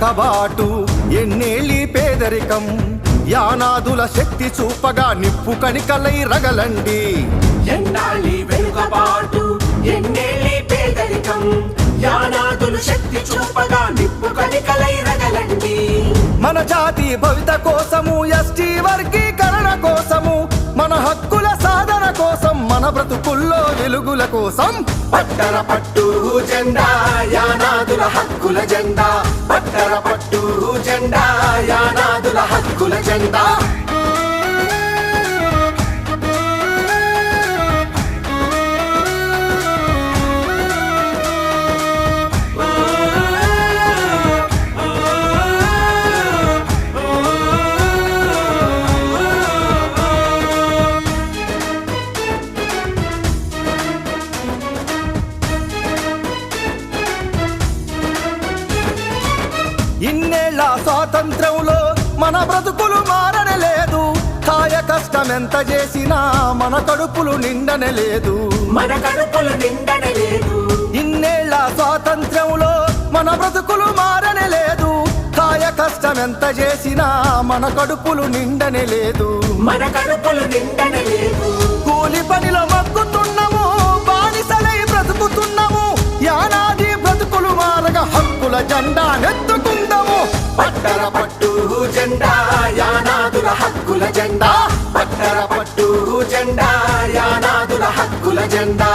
వెనకబాటు ఎన్నేళ్ళి పేదరికం యానాదుల శక్తి చూపగా నిప్పు కణికలై రగలండి. ఎన్నాళ్ళి వెనుకబాటు ఎన్నేళ్ళి పేదరికం యానాదులు శక్తి చూపగా నిప్పు కణికలై రగలండి. మన జాతి భవిత కోసము ఎస్టీ వర్గీకరణ కోసము మన హక్కుల సాధన కోసం మన బ్రతుకుల్లో వెలుగుల కోసం పట్టర పట్టు జెండా యానాదుల హక్కుల జెండా పట్టర పట్టు జెండా యానాదుల హక్కుల జెండా. ఇన్నేళ్ల స్వాతంత్రంలో మన బ్రతుకులు మారనే లేదు. కాయ కష్టం ఎంత చేసినా మన కడుపులు నిండనే లేదు. మన కడుపులు నిండనే లేదు. ఇన్నేళ్ల స్వాతంత్రంలో మన బ్రతుకులు మారనే లేదు. కాయ కష్టం ఎంత చేసినా మన కడుపులు నిండనే లేదు. మన కడుపులు నిండనే లేదు. కూలి పనిలో మగ్గుతున్నాము, బానిసలై బ్రతుకుతున్నాము. యానాది బ్రతుకులు మారగా హక్కుల జెండా నెత్తుకుందాము. పట్టర పట్టు జెండా యానాదుల హక్కుల జెండా పట్టర పట్టు జెండా యానాదుల హక్కుల జెండా.